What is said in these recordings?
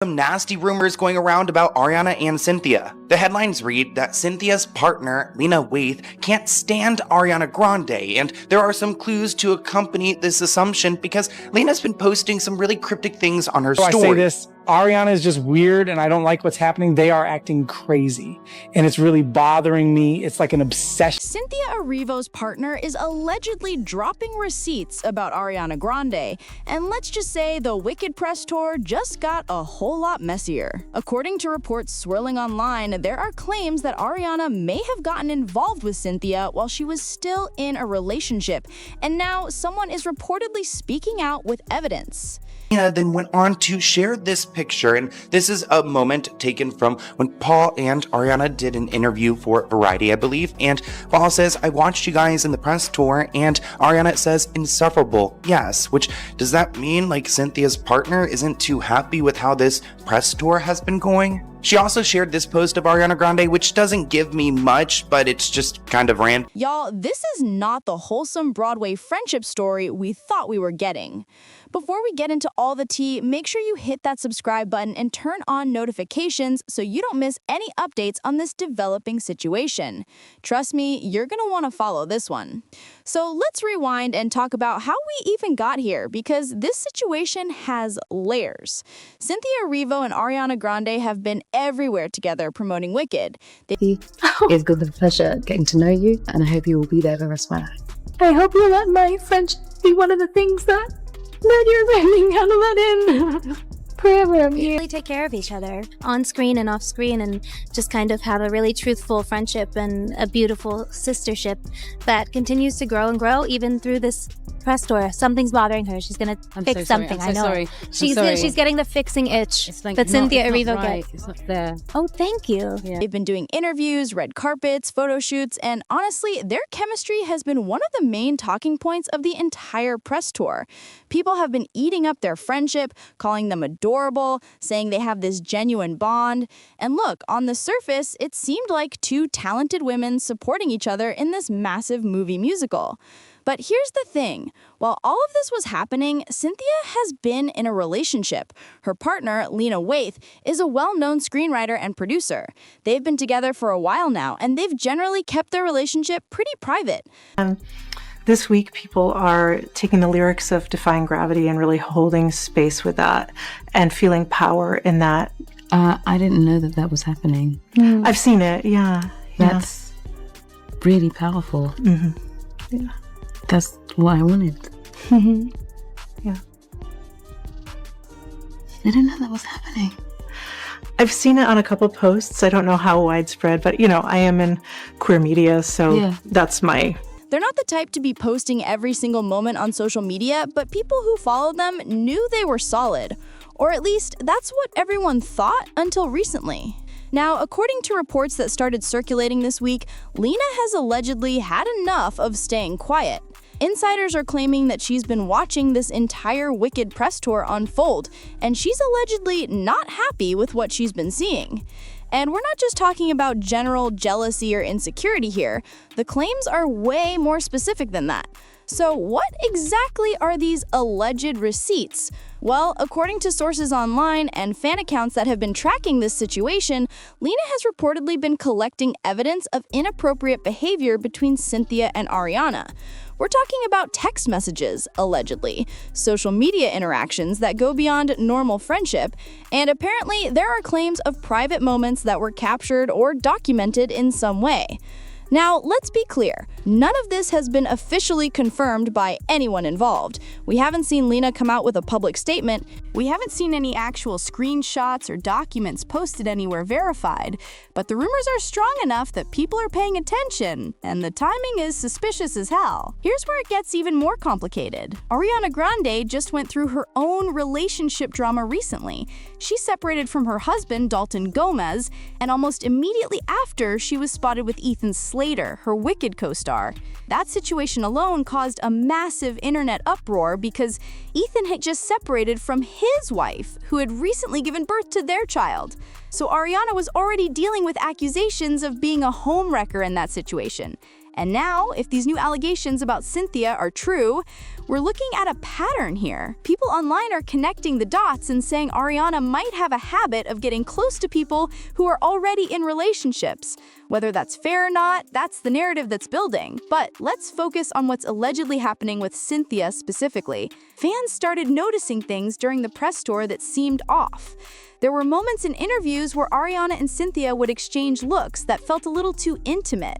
Some nasty rumors going around about Ariana and Cynthia. The headlines read that Cynthia's partner, Lena Waithe, can't stand Ariana Grande, and there are some clues to accompany this assumption because Lena's been posting some really cryptic things on her story. I say this, Ariana is just weird and I don't like what's happening. They are acting crazy and it's really bothering me. It's like an obsession. Cynthia Erivo's partner is allegedly dropping receipts about Ariana Grande, and let's just say the Wicked press tour just got a whole lot messier. According to reports swirling online, there are claims that Ariana may have gotten involved with Cynthia while she was still in a relationship, and now someone is reportedly speaking out with evidence. Lena then went on to share this picture, and this is a moment taken from when Paul and Ariana did an interview for Variety, I believe, and Paul says, "I watched you guys in the press tour," and Ariana says, "Insufferable, yes," which, does that mean like Cynthia's partner isn't too happy with how this press tour has been going? She also shared this post of Ariana Grande, which doesn't give me much, but it's just kind of random. Y'all, this is not the wholesome Broadway friendship story we thought we were getting. Before we get into all the tea, make sure you hit that subscribe button and turn on notifications so you don't miss any updates on this developing situation. Trust me, you're gonna want to follow this one. So let's rewind and talk about how we even got here, because this situation has layers. Cynthia Erivo and Ariana Grande have been everywhere together promoting Wicked. It's been a pleasure getting to know you, and I hope you will be there for the rest of my life. I hope you let my friendship be one of the things that you're learning how to let in. Forever. We really take care of each other on screen and off screen, and just kind of have a really truthful friendship and a beautiful sistership that continues to grow and grow even through this press tour. Something's bothering her. She's gonna fix something. I know. She's getting the fixing itch that Cynthia Erivo gets. It's not there. Oh, thank you. Yeah. They've been doing interviews, red carpets, photo shoots, and honestly, their chemistry has been one of the main talking points of the entire press tour. People have been eating up their friendship, calling them adorable, saying they have this genuine bond. And look, on the surface, it seemed like two talented women supporting each other in this massive movie musical. But here's the thing. While all of this was happening, Cynthia has been in a relationship. Her partner, Lena Waithe, is a well-known screenwriter and producer. They've been together for a while now, and they've generally kept their relationship pretty private. This week, people are taking the lyrics of Defying Gravity and really holding space with that and feeling power in that. I didn't know that was happening. I've seen it, yeah. That's really powerful. Mm-hmm. Yeah. That's what I wanted. Mm-hmm. Yeah. I didn't know that was happening. I've seen it on a couple posts. I don't know how widespread, but, I am in queer media, so that's my... They're not the type to be posting every single moment on social media, but people who followed them knew they were solid. Or at least, that's what everyone thought until recently. Now, according to reports that started circulating this week, Lena has allegedly had enough of staying quiet. Insiders are claiming that she's been watching this entire Wicked press tour unfold, and she's allegedly not happy with what she's been seeing. And we're not just talking about general jealousy or insecurity here. The claims are way more specific than that. So what exactly are these alleged receipts? Well, according to sources online and fan accounts that have been tracking this situation, Lena has reportedly been collecting evidence of inappropriate behavior between Cynthia and Ariana. We're talking about text messages, allegedly, social media interactions that go beyond normal friendship, and apparently there are claims of private moments that were captured or documented in some way. Now, let's be clear, none of this has been officially confirmed by anyone involved. We haven't seen Lena come out with a public statement. We haven't seen any actual screenshots or documents posted anywhere verified, but the rumors are strong enough that people are paying attention, and the timing is suspicious as hell. Here's where it gets even more complicated. Ariana Grande just went through her own relationship drama recently. She separated from her husband, Dalton Gomez, and almost immediately after, she was spotted with Ethan Slater, her Wicked co-star. That situation alone caused a massive internet uproar because Ethan had just separated from his wife, who had recently given birth to their child. So Ariana was already dealing with accusations of being a homewrecker in that situation. And now, if these new allegations about Cynthia are true, we're looking at a pattern here. People online are connecting the dots and saying Ariana might have a habit of getting close to people who are already in relationships. Whether that's fair or not, that's the narrative that's building. But let's focus on what's allegedly happening with Cynthia specifically. Fans started noticing things during the press tour that seemed off. There were moments in interviews where Ariana and Cynthia would exchange looks that felt a little too intimate.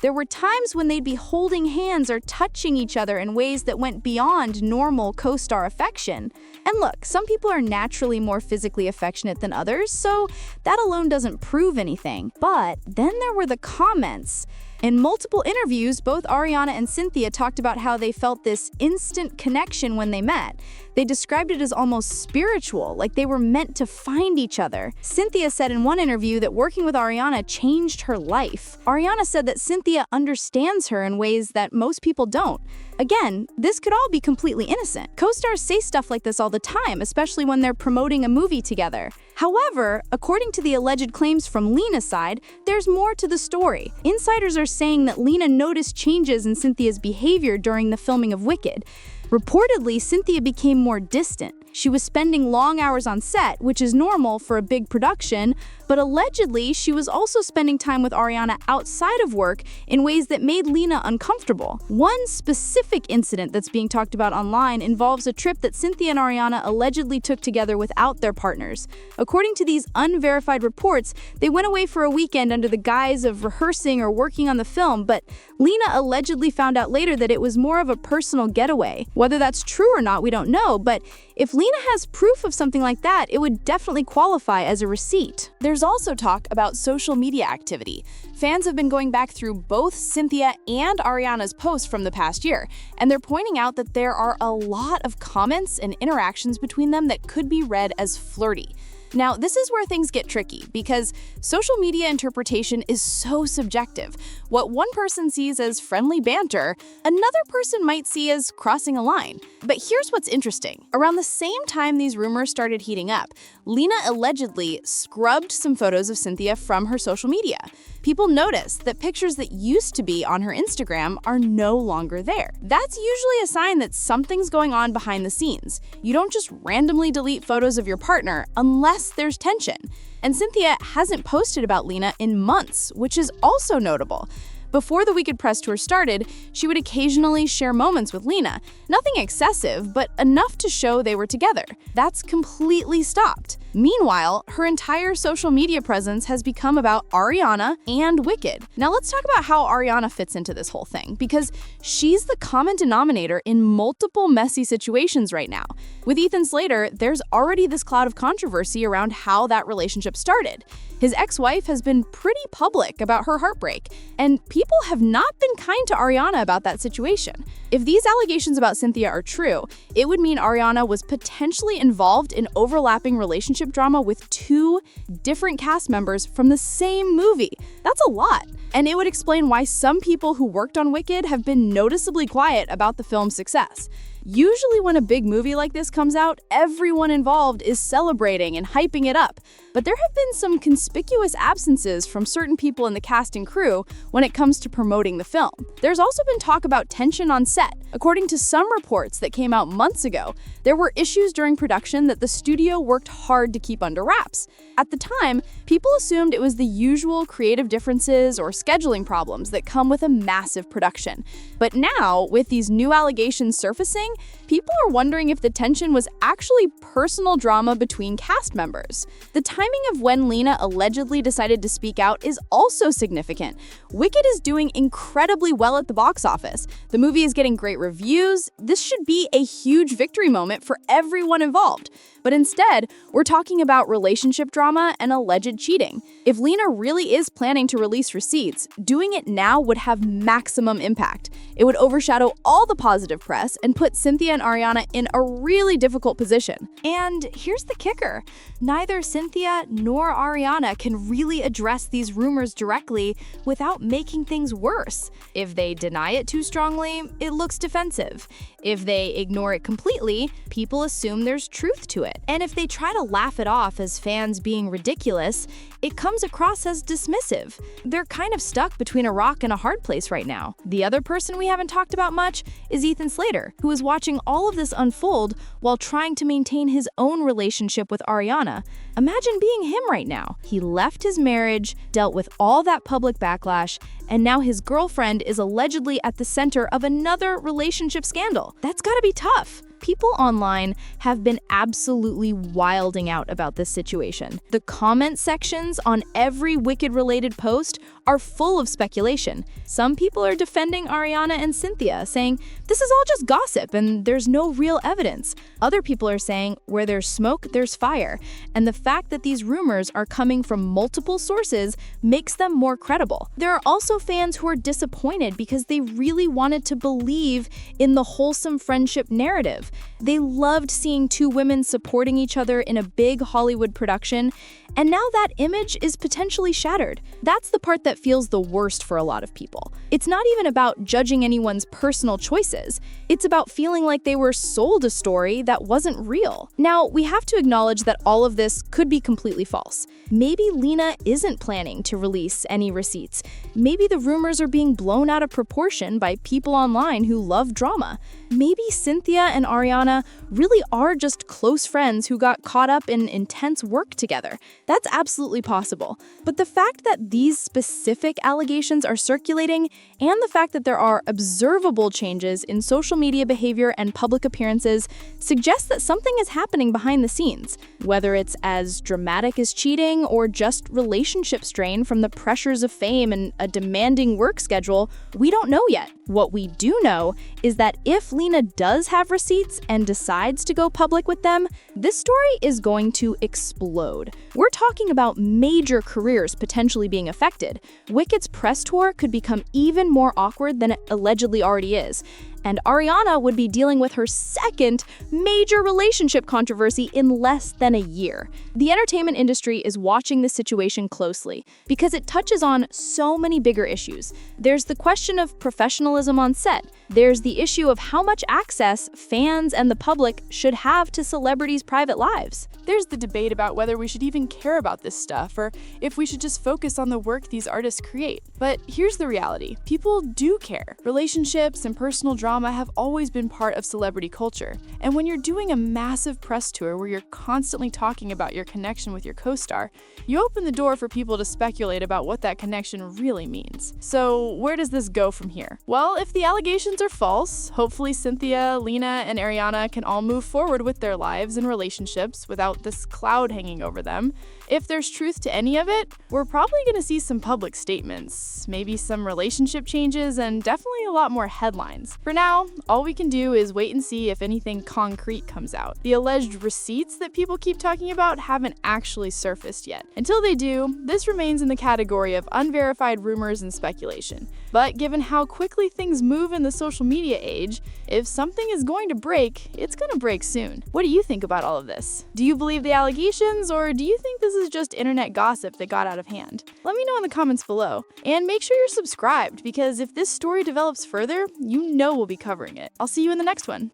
There were times when they'd be holding hands or touching each other in ways that went beyond normal co-star affection. And look, some people are naturally more physically affectionate than others, so that alone doesn't prove anything. But then there were the comments. In multiple interviews, both Ariana and Cynthia talked about how they felt this instant connection when they met. They described it as almost spiritual, like they were meant to find each other. Cynthia said in one interview that working with Ariana changed her life. Ariana said that Cynthia understands her in ways that most people don't. Again, this could all be completely innocent. Co-stars say stuff like this all the time, especially when they're promoting a movie together. However, according to the alleged claims from Lena's side, there's more to the story. Insiders are saying that Lena noticed changes in Cynthia's behavior during the filming of Wicked. Reportedly, Cynthia became more distant. She was spending long hours on set, which is normal for a big production, but allegedly, she was also spending time with Ariana outside of work in ways that made Lena uncomfortable. One specific incident that's being talked about online involves a trip that Cynthia and Ariana allegedly took together without their partners. According to these unverified reports, they went away for a weekend under the guise of rehearsing or working on the film, but Lena allegedly found out later that it was more of a personal getaway. Whether that's true or not, we don't know, but if Lena has proof of something like that, it would definitely qualify as a receipt. There's also talk about social media activity. Fans have been going back through both Cynthia and Ariana's posts from the past year, and they're pointing out that there are a lot of comments and interactions between them that could be read as flirty. Now, this is where things get tricky because social media interpretation is so subjective. What one person sees as friendly banter, another person might see as crossing a line. But here's what's interesting. Around the same time these rumors started heating up, Lena allegedly scrubbed some photos of Cynthia from her social media. People noticed that pictures that used to be on her Instagram are no longer there. That's usually a sign that something's going on behind the scenes. You don't just randomly delete photos of your partner unless there's tension. And Cynthia hasn't posted about Lena in months, which is also notable. Before the Wicked press tour started, she would occasionally share moments with Lena. Nothing excessive, but enough to show they were together. That's completely stopped. Meanwhile, her entire social media presence has become about Ariana and Wicked. Now let's talk about how Ariana fits into this whole thing, because she's the common denominator in multiple messy situations right now. With Ethan Slater, there's already this cloud of controversy around how that relationship started. His ex-wife has been pretty public about her heartbreak, and people have not been kind to Ariana about that situation. If these allegations about Cynthia are true, it would mean Ariana was potentially involved in overlapping relationship drama with two different cast members from the same movie. That's a lot. And it would explain why some people who worked on Wicked have been noticeably quiet about the film's success. Usually when a big movie like this comes out, everyone involved is celebrating and hyping it up. But there have been some conspicuous absences from certain people in the cast and crew when it comes to promoting the film. There's also been talk about tension on set. According to some reports that came out months ago, there were issues during production that the studio worked hard to keep under wraps. At the time, people assumed it was the usual creative differences or scheduling problems that come with a massive production. But now, with these new allegations surfacing, people are wondering if the tension was actually personal drama between cast members. The timing of when Lena allegedly decided to speak out is also significant. Wicked is doing incredibly well at the box office. The movie is getting great reviews. This should be a huge victory moment for everyone involved. But instead, we're talking about relationship drama and alleged cheating. If Lena really is planning to release receipts, doing it now would have maximum impact. It would overshadow all the positive press and put Cynthia and Ariana in a really difficult position. And here's the kicker. Neither Cynthia nor Ariana can really address these rumors directly without making things worse. If they deny it too strongly, it looks defensive. If they ignore it completely, people assume there's truth to it. And if they try to laugh it off as fans being ridiculous, it comes across as dismissive. They're kind of stuck between a rock and a hard place right now. The other person we haven't talked about much is Ethan Slater, who is watching all of this unfold while trying to maintain his own relationship with Ariana. Imagine being him right now. He left his marriage, dealt with all that public backlash, and now his girlfriend is allegedly at the center of another relationship scandal. That's gotta be tough. People online have been absolutely wilding out about this situation. The comment sections on every Wicked-related post are full of speculation. Some people are defending Ariana and Cynthia, saying, this is all just gossip and there's no real evidence. Other people are saying, where there's smoke, there's fire. And the fact that these rumors are coming from multiple sources makes them more credible. There are also fans who are disappointed because they really wanted to believe in the wholesome friendship narrative. They loved seeing two women supporting each other in a big Hollywood production, and now that image is potentially shattered. That's the part that feels the worst for a lot of people. It's not even about judging anyone's personal choices. It's about feeling like they were sold a story that wasn't real. Now, we have to acknowledge that all of this could be completely false. Maybe Lena isn't planning to release any receipts. Maybe the rumors are being blown out of proportion by people online who love drama. Maybe Cynthia and Ariana really are just close friends who got caught up in intense work together. That's absolutely possible. But the fact that these specific allegations are circulating, and the fact that there are observable changes in social media behavior and public appearances, suggests that something is happening behind the scenes. Whether it's as dramatic as cheating or just relationship strain from the pressures of fame and a demanding work schedule, we don't know yet. What we do know is that if Lena does have receipts and decides to go public with them, this story is going to explode. We're talking about major careers potentially being affected. Wicked's press tour could become even more awkward than it allegedly already is. And Ariana would be dealing with her second major relationship controversy in less than a year. The entertainment industry is watching this situation closely because it touches on so many bigger issues. There's the question of professionalism on set. There's the issue of how much access fans and the public should have to celebrities' private lives. There's the debate about whether we should even care about this stuff or if we should just focus on the work these artists create. But here's the reality. People do care. Relationships and personal drama have always been part of celebrity culture. And when you're doing a massive press tour where you're constantly talking about your connection with your co-star, you open the door for people to speculate about what that connection really means. So where does this go from here? Well, if the allegations are false, hopefully Cynthia, Lena, and Ariana can all move forward with their lives and relationships without this cloud hanging over them. If there's truth to any of it, we're probably going to see some public statements, maybe some relationship changes, and definitely a lot more headlines. For now, all we can do is wait and see if anything concrete comes out. The alleged receipts that people keep talking about haven't actually surfaced yet. Until they do, this remains in the category of unverified rumors and speculation. But given how quickly things move in the social media age, if something is going to break, it's going to break soon. What do you think about all of this? Do you believe the allegations, or do you think this is just internet gossip that got out of hand? Let me know in the comments below. And make sure you're subscribed, because if this story develops further, you know we'll be covering it. I'll see you in the next one.